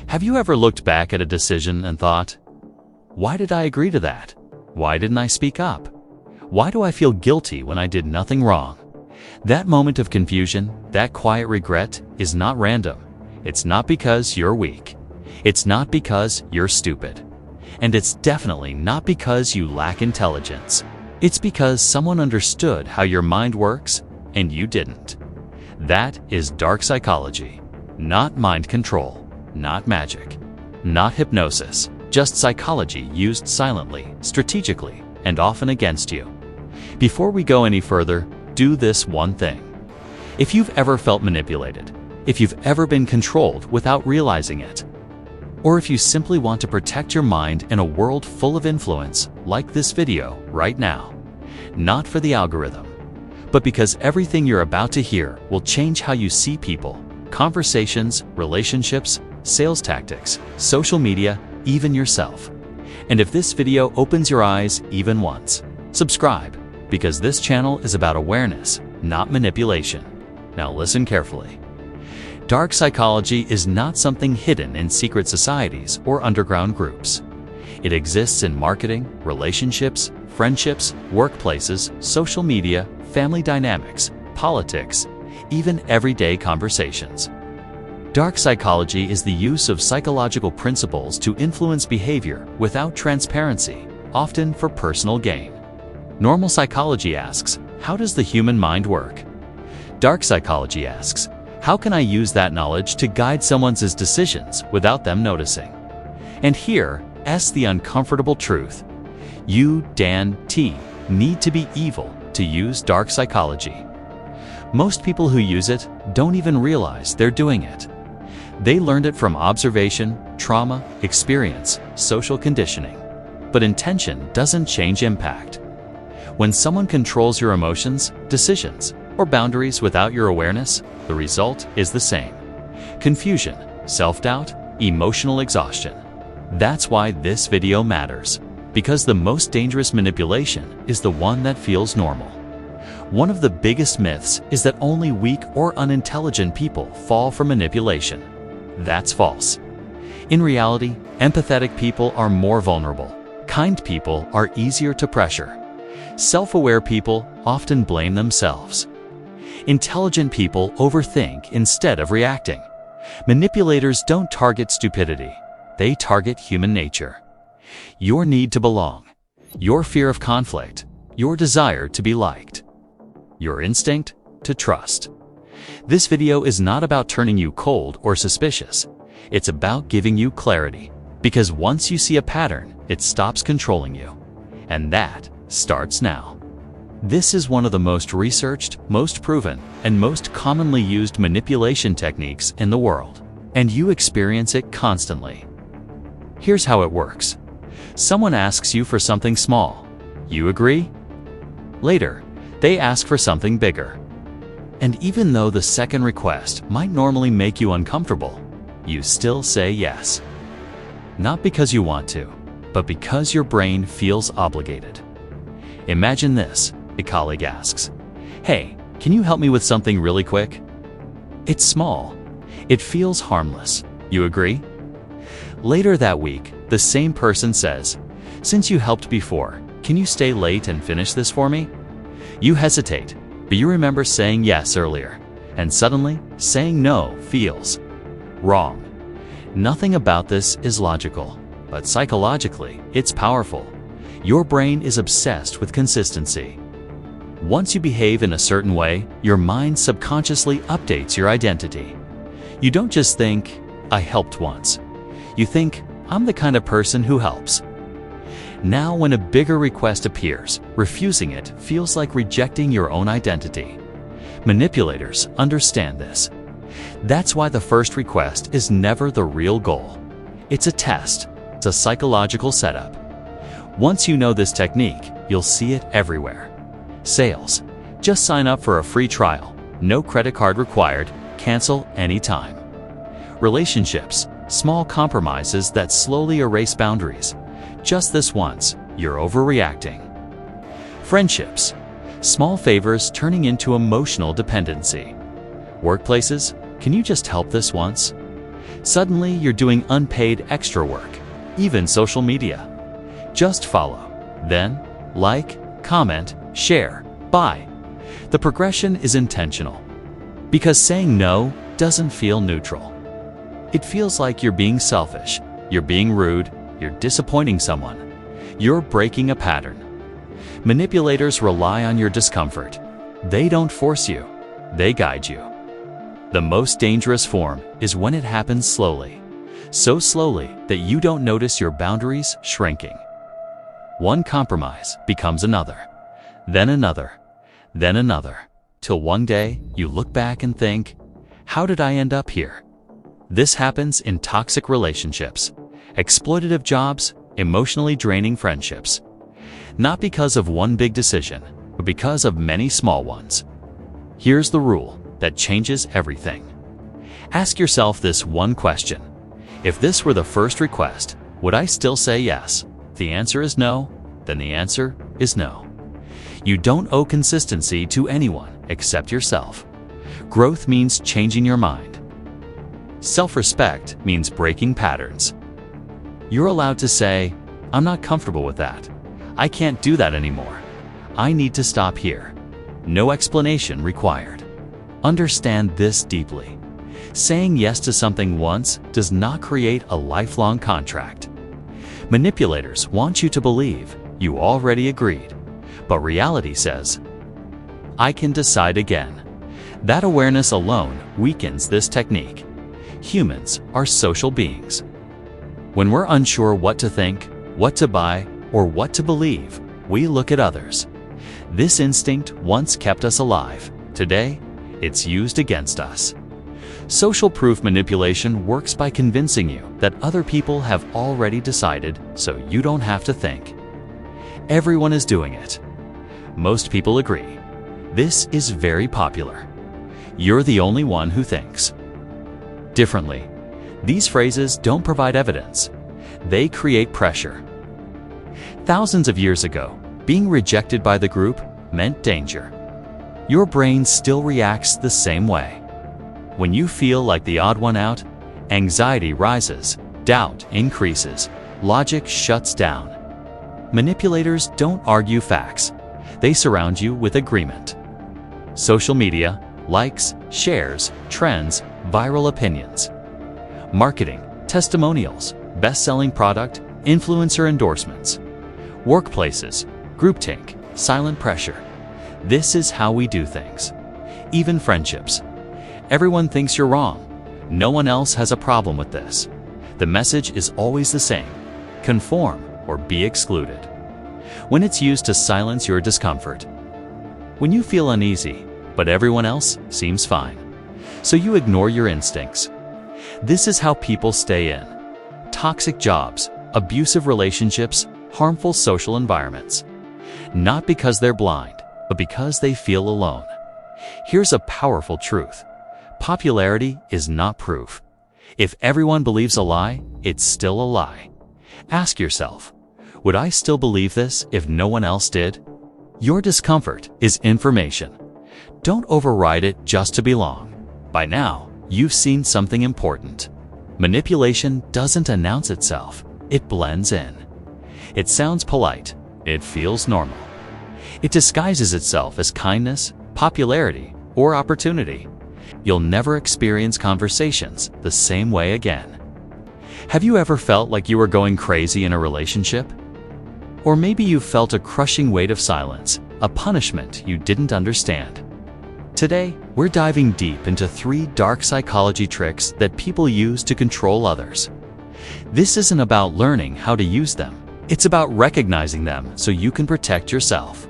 Have you ever looked back at a decision and thought, why did I agree to that? Why didn't I speak up? Why do I feel guilty when I did nothing wrong? That moment of confusion, that quiet regret, is not random. It's not because you're weak. It's not because you're stupid. And it's definitely not because you lack intelligence. It's because someone understood how your mind works and you didn't. That is dark psychology, not mind control, not magic, not hypnosis, just psychology used silently, strategically, and often against you. Before we go any further, do this one thing. If you've ever felt manipulated, if you've ever been controlled without realizing it, or if you simply want to protect your mind in a world full of influence, like this video right now, not for the algorithm, but because everything you're about to hear will change how you see people, conversations, relationships, sales tactics, social media, even yourself. And if this video opens your eyes even once, subscribe, because this channel is about awareness, not manipulation. Now listen carefully. Dark psychology is not something hidden in secret societies or underground groups. It exists in marketing, relationships, friendships, workplaces, social media, family dynamics, politics, even everyday conversations. Dark psychology is the use of psychological principles to influence behavior without transparency, often for personal gain. Normal psychology asks, how does the human mind work? Dark psychology asks, how can I use that knowledge to guide someone's decisions without them noticing? And here, is the uncomfortable truth. You, Dan T, need to be evil to use dark psychology. Most people who use it don't even realize they're doing it. They learned it from observation, trauma, experience, social conditioning. But intention doesn't change impact. When someone controls your emotions, decisions, or boundaries without your awareness, the result is the same. Confusion, self-doubt, emotional exhaustion. That's why this video matters, because the most dangerous manipulation is the one that feels normal. One of the biggest myths is that only weak or unintelligent people fall for manipulation. That's false. In reality, empathetic people are more vulnerable. Kind people are easier to pressure. Self-aware people often blame themselves. Intelligent people overthink instead of reacting. Manipulators don't target stupidity. They target human nature. Your need to belong, your fear of conflict, your desire to be liked, your instinct to trust. This video is not about turning you cold or suspicious. It's about giving you clarity, because once you see a pattern, it stops controlling you. And that starts now. This is one of the most researched, most proven, and most commonly used manipulation techniques in the world, and you experience it constantly. Here's how it works. Someone asks you for something small. You agree? Later, they ask for something bigger. And even though the second request might normally make you uncomfortable, you still say yes. Not because you want to, but because your brain feels obligated. Imagine this. A colleague asks, "Hey, can you help me with something really quick?" It's small. It feels harmless. You agree? Later that week, the same person says, "Since you helped before, can you stay late and finish this for me?" You hesitate, but you remember saying yes earlier, and suddenly, saying no feels wrong. Nothing about this is logical, but psychologically, it's powerful. Your brain is obsessed with consistency. Once you behave in a certain way, your mind subconsciously updates your identity. You don't just think, "I helped once." You think, "I'm the kind of person who helps." Now, when a bigger request appears, refusing it feels like rejecting your own identity. Manipulators understand this. That's why the first request is never the real goal. It's a test. It's a psychological setup. Once you know this technique, you'll see it everywhere. Sales. Just sign up for a free trial. No credit card required. Cancel anytime. Relationships. Small compromises that slowly erase boundaries. Just this once, you're overreacting. Friendships. Small favors turning into emotional dependency. Workplaces. Can you just help this once? Suddenly, you're doing unpaid extra work, even social media. Just follow, then like, comment, share, buy. The progression is intentional, because saying no doesn't feel neutral. It feels like you're being selfish, you're being rude, you're disappointing someone, you're breaking a pattern. Manipulators rely on your discomfort. They don't force you, they guide you. The most dangerous form is when it happens slowly, so slowly that you don't notice your boundaries shrinking. One compromise becomes another, then another, then another, till one day you look back and think, how did I end up here? This happens in toxic relationships, exploitative jobs, emotionally draining friendships. Not because of one big decision, but because of many small ones. Here's the rule that changes everything. Ask yourself this one question. If this were the first request, would I still say yes? If the answer is no, then the answer is no. You don't owe consistency to anyone except yourself. Growth means changing your mind. Self-respect means breaking patterns. You're allowed to say, I'm not comfortable with that. I can't do that anymore. I need to stop here. No explanation required. Understand this deeply. Saying yes to something once does not create a lifelong contract. Manipulators want you to believe you already agreed, but reality says, I can decide again. That awareness alone weakens this technique. Humans are social beings. When we're unsure what to think, what to buy, or what to believe, we look at others. This instinct once kept us alive. Today, it's used against us. Social proof manipulation works by convincing you that other people have already decided, so you don't have to think. Everyone is doing it. Most people agree. This is very popular. You're the only one who thinks differently. These phrases don't provide evidence. They create pressure. Thousands of years ago, being rejected by the group meant danger. Your brain still reacts the same way. When you feel like the odd one out, anxiety rises, doubt increases, logic shuts down. Manipulators don't argue facts. They surround you with agreement. Social media, likes, shares, trends, viral opinions. Marketing, testimonials, best-selling product, influencer endorsements. Workplaces, groupthink, silent pressure. This is how we do things. Even friendships. Everyone thinks you're wrong. No one else has a problem with this. The message is always the same. Conform or be excluded. When it's used to silence your discomfort. When you feel uneasy, but everyone else seems fine. So you ignore your instincts. This is how people stay in toxic jobs, abusive relationships, harmful social environments. Not because they're blind, but because they feel alone. Here's a powerful truth. Popularity is not proof. If everyone believes a lie, it's still a lie. Ask yourself, would I still believe this if no one else did? Your discomfort is information. Don't override it just to belong. By now, you've seen something important. Manipulation doesn't announce itself. It blends in. It sounds polite. It feels normal. It disguises itself as kindness, popularity, or opportunity. You'll never experience conversations the same way again. Have you ever felt like you were going crazy in a relationship? Or maybe you felt a crushing weight of silence, a punishment you didn't understand. Today, we're diving deep into 3 dark psychology tricks that people use to control others. This isn't about learning how to use them. It's about recognizing them so you can protect yourself.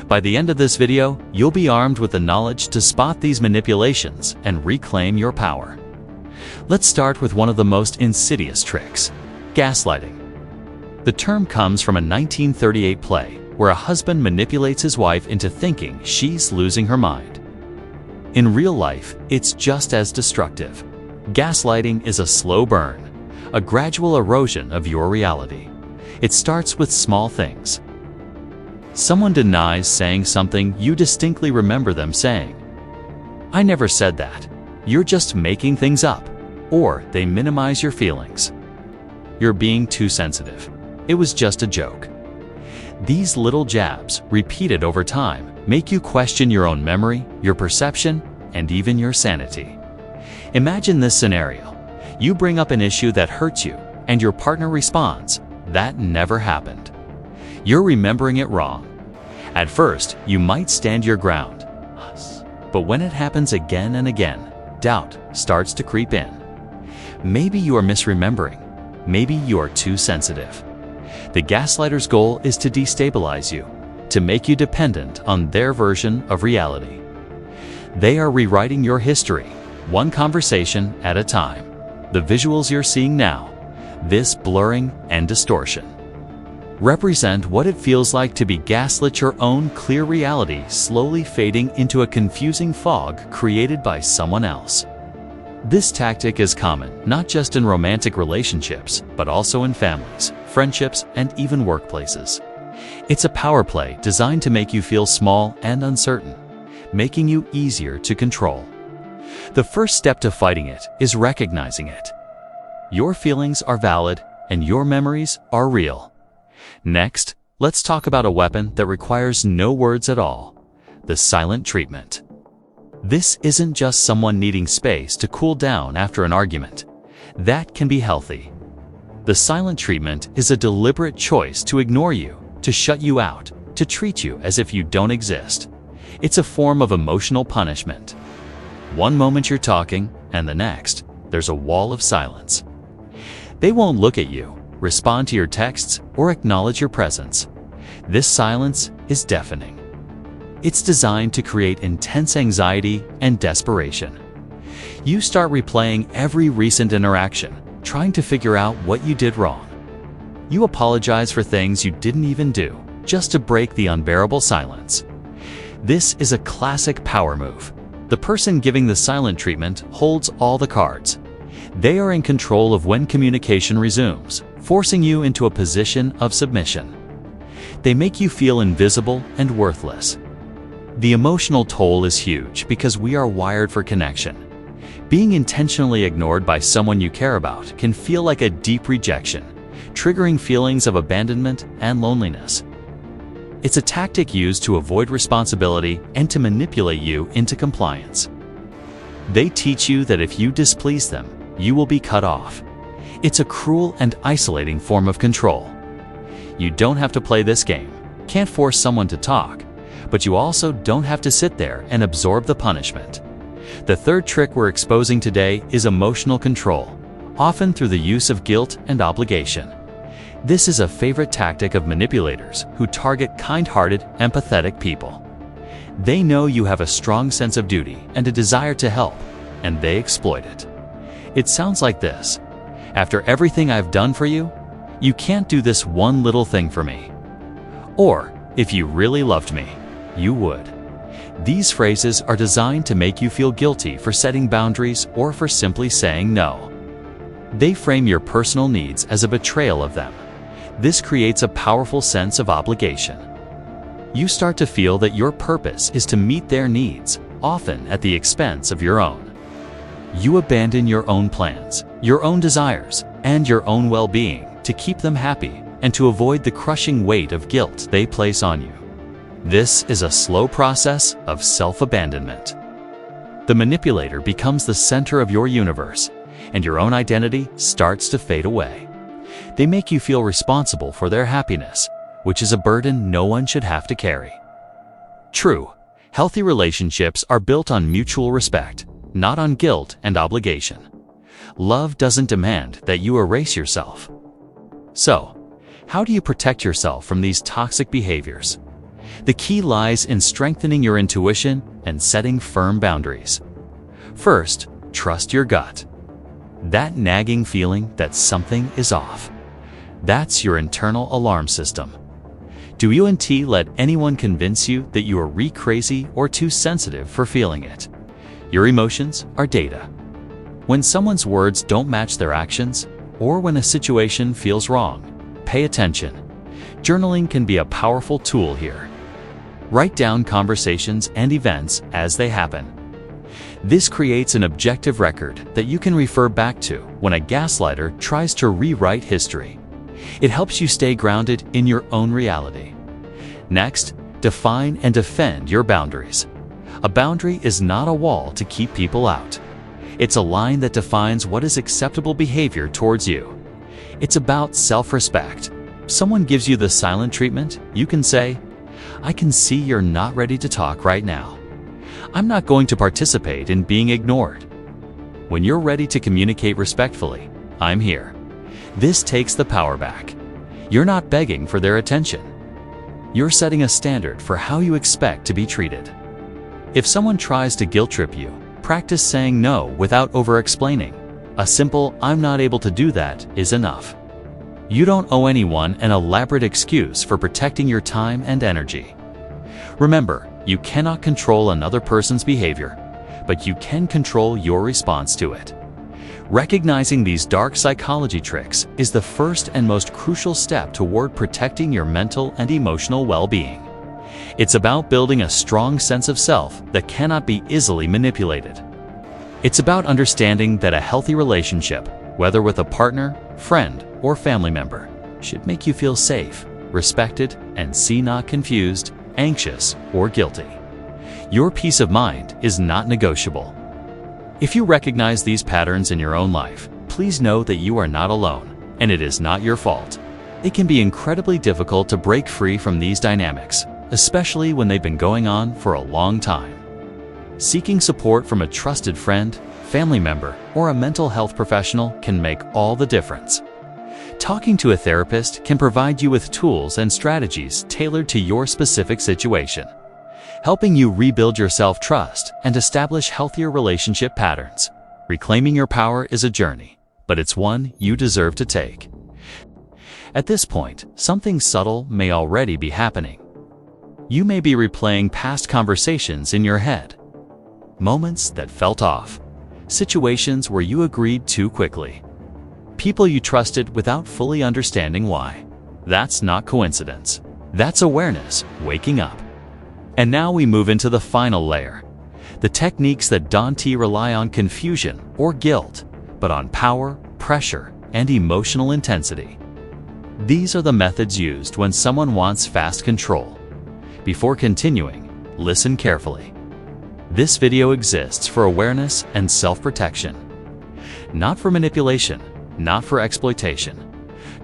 By the end of this video, you'll be armed with the knowledge to spot these manipulations and reclaim your power. Let's start with one of the most insidious tricks: gaslighting. The term comes from a 1938 play where a husband manipulates his wife into thinking she's losing her mind. In real life, it's just as destructive. Gaslighting is a slow burn, a gradual erosion of your reality. It starts with small things. Someone denies saying something you distinctly remember them saying. I never said that. You're just making things up. or they minimize your feelings. You're being too sensitive. It was just a joke. These little jabs, repeated over time, make you question your own memory, your perception, and even your sanity. Imagine this scenario. You bring up an issue that hurts you, and your partner responds, "That never happened." You're remembering it wrong. At first, you might stand your ground. But when it happens again and again, doubt starts to creep in. Maybe you are misremembering. Maybe you are too sensitive. The gaslighter's goal is to destabilize you, to make you dependent on their version of reality. They are rewriting your history, one conversation at a time. The visuals you're seeing now, this blurring and distortion, represent what it feels like to be gaslit, your own clear reality slowly fading into a confusing fog created by someone else. This tactic is common not just in romantic relationships, but also in families, friendships, and even workplaces. It's a power play designed to make you feel small and uncertain, making you easier to control. The first step to fighting it is recognizing it. Your feelings are valid and your memories are real. Next, let's talk about a weapon that requires no words at all: the silent treatment. This isn't just someone needing space to cool down after an argument. That can be healthy. The silent treatment is a deliberate choice to ignore you, to shut you out, to treat you as if you don't exist. It's a form of emotional punishment. One moment you're talking, and the next, there's a wall of silence. They won't look at you, respond to your texts, or acknowledge your presence. This silence is deafening. It's designed to create intense anxiety and desperation. You start replaying every recent interaction, trying to figure out what you did wrong. You apologize for things you didn't even do, just to break the unbearable silence. This is a classic power move. The person giving the silent treatment holds all the cards. They are in control of when communication resumes, forcing you into a position of submission. They make you feel invisible and worthless. The emotional toll is huge because we are wired for connection. Being intentionally ignored by someone you care about can feel like a deep rejection, triggering feelings of abandonment and loneliness. It's a tactic used to avoid responsibility and to manipulate you into compliance. They teach you that if you displease them, you will be cut off. It's a cruel and isolating form of control. You don't have to play this game, can't force someone to talk, but you also don't have to sit there and absorb the punishment. The third trick we're exposing today is emotional control, often through the use of guilt and obligation. This is a favorite tactic of manipulators who target kind-hearted, empathetic people. They know you have a strong sense of duty and a desire to help, and they exploit it. It sounds like this: "After everything I've done for you, you can't do this one little thing for me." Or, "If you really loved me, you would." These phrases are designed to make you feel guilty for setting boundaries or for simply saying no. They frame your personal needs as a betrayal of them. This creates a powerful sense of obligation. You start to feel that your purpose is to meet their needs, often at the expense of your own. You abandon your own plans, your own desires, and your own well-being to keep them happy and to avoid the crushing weight of guilt they place on you. This is a slow process of self-abandonment. The manipulator becomes the center of your universe, and your own identity starts to fade away. They make you feel responsible for their happiness, which is a burden no one should have to carry. True, healthy relationships are built on mutual respect, not on guilt and obligation. Love doesn't demand that you erase yourself. So, how do you protect yourself from these toxic behaviors? The key lies in strengthening your intuition and setting firm boundaries. First, trust your gut. That nagging feeling that something is off. That's your internal alarm system. Do you let anyone convince you that you are crazy or too sensitive for feeling it? Your emotions are data. When someone's words don't match their actions, or when a situation feels wrong, pay attention. Journaling can be a powerful tool here. Write down conversations and events as they happen. This creates an objective record that you can refer back to when a gaslighter tries to rewrite history. It helps you stay grounded in your own reality. Next, define and defend your boundaries. A boundary is not a wall to keep people out. It's a line that defines what is acceptable behavior towards you. It's about self-respect. Someone gives you the silent treatment, you can say, "I can see you're not ready to talk right now. I'm not going to participate in being ignored." When you're ready to communicate respectfully, "I'm here." This takes the power back. You're not begging for their attention. You're setting a standard for how you expect to be treated. If someone tries to guilt trip you, practice saying no without over-explaining. A simple "I'm not able to do that" is enough. You don't owe anyone an elaborate excuse for protecting your time and energy. Remember, you cannot control another person's behavior, but you can control your response to it. Recognizing these dark psychology tricks is the first and most crucial step toward protecting your mental and emotional well-being. It's about building a strong sense of self that cannot be easily manipulated. It's about understanding that a healthy relationship, whether with a partner, friend, or family member, should make you feel safe, respected, and not confused, anxious, or guilty. Your peace of mind is not negotiable. If you recognize these patterns in your own life, please know that you are not alone, and it is not your fault. It can be incredibly difficult to break free from these dynamics, especially when they've been going on for a long time. Seeking support from a trusted friend, family member, or a mental health professional can make all the difference. Talking to a therapist can provide you with tools and strategies tailored to your specific situation, helping you rebuild your self-trust and establish healthier relationship patterns. Reclaiming your power is a journey, but it's one you deserve to take. At this point, something subtle may already be happening. You may be replaying past conversations in your head. Moments that felt off. Situations where you agreed too quickly. People you trusted without fully understanding why. That's not coincidence. That's awareness waking up. And now we move into the final layer. The techniques that don't rely on confusion or guilt, but on power, pressure, and emotional intensity. These are the methods used when someone wants fast control. Before continuing, listen carefully. This video exists for awareness and self-protection, not for manipulation, not for exploitation.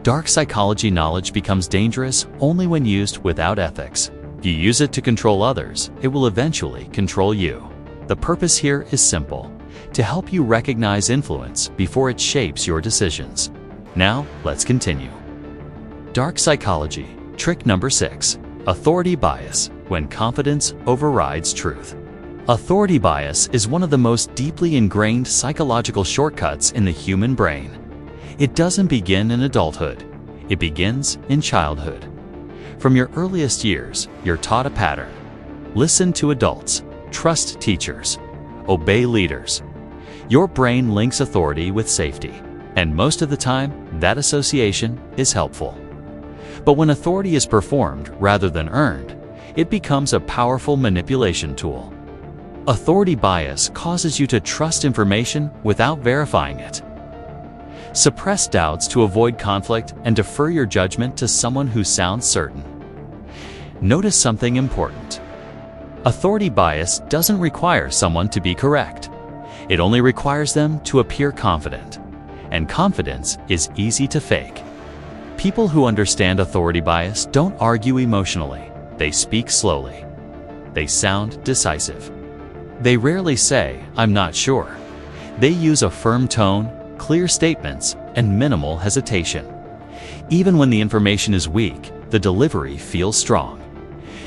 Dark psychology knowledge becomes dangerous only when used without ethics. If you use it to control others, it will eventually control you. The purpose here is simple: to help you recognize influence before it shapes your decisions. Now, let's continue. Dark psychology, trick number 6, authority bias, when confidence overrides truth. Authority bias is one of the most deeply ingrained psychological shortcuts in the human brain. It doesn't begin in adulthood. It begins in childhood. From your earliest years, you're taught a pattern. Listen to adults, trust teachers, obey leaders. Your brain links authority with safety, and most of the time, that association is helpful. But when authority is performed rather than earned, it becomes a powerful manipulation tool. Authority bias causes you to trust information without verifying it. Suppress doubts to avoid conflict and defer your judgment to someone who sounds certain. Notice something important. Authority bias doesn't require someone to be correct. It only requires them to appear confident. And confidence is easy to fake. People who understand authority bias don't argue emotionally. They speak slowly. They sound decisive. They rarely say, "I'm not sure." They use a firm tone, clear statements, and minimal hesitation. Even when the information is weak, the delivery feels strong.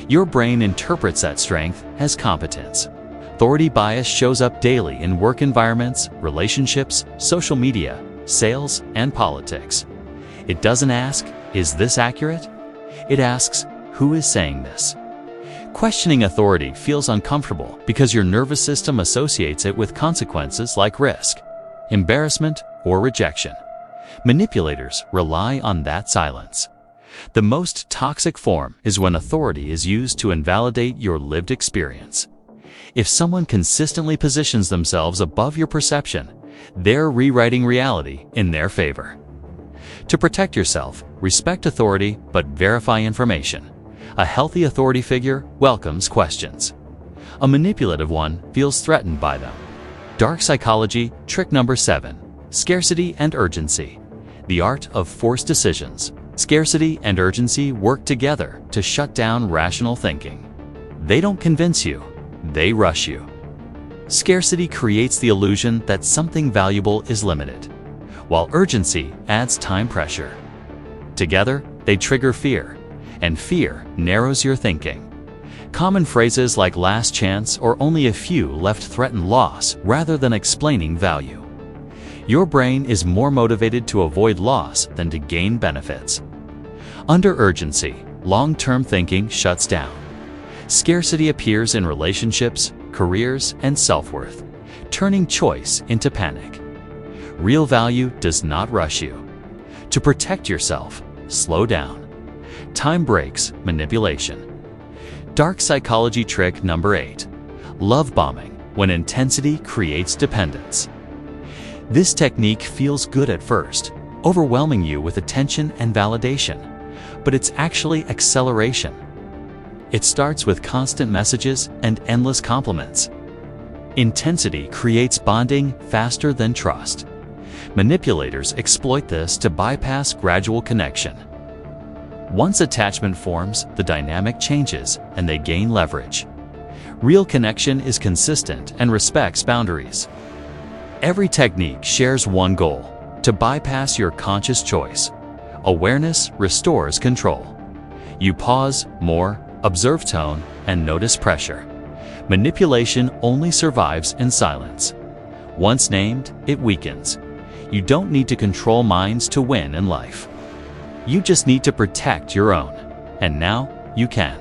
Your brain interprets that strength as competence. Authority bias shows up daily in work environments, relationships, social media, sales, and politics. It doesn't ask, "Is this accurate?" It asks, "Who is saying this?" Questioning authority feels uncomfortable because your nervous system associates it with consequences like risk, embarrassment, or rejection. Manipulators rely on that silence. The most toxic form is when authority is used to invalidate your lived experience. If someone consistently positions themselves above your perception, they're rewriting reality in their favor. To protect yourself, respect authority but verify information. A healthy authority figure welcomes questions. A manipulative one feels threatened by them. Dark psychology trick number 7. Scarcity and urgency. The art of forced decisions. Scarcity and urgency work together to shut down rational thinking. They don't convince you, they rush you. Scarcity creates the illusion that something valuable is limited, while urgency adds time pressure. Together, they trigger fear, and fear narrows your thinking. Common phrases like last chance or only a few left threaten loss rather than explaining value. Your brain is more motivated to avoid loss than to gain benefits. Under urgency, long-term thinking shuts down. Scarcity appears in relationships, careers, and self-worth, turning choice into panic. Real value does not rush you. To protect yourself, slow down. Time breaks manipulation. Dark psychology trick number 8. Love bombing, when intensity creates dependence. This technique feels good at first, overwhelming you with attention and validation, but it's actually acceleration. It starts with constant messages and endless compliments. Intensity creates bonding faster than trust. Manipulators exploit this to bypass gradual connection. Once attachment forms, the dynamic changes and they gain leverage. Real connection is consistent and respects boundaries. Every technique shares one goal: to bypass your conscious choice. Awareness restores control. You pause more, observe tone, and notice pressure. Manipulation only survives in silence. Once named, it weakens. You don't need to control minds to win in life. You just need to protect your own. And now you can.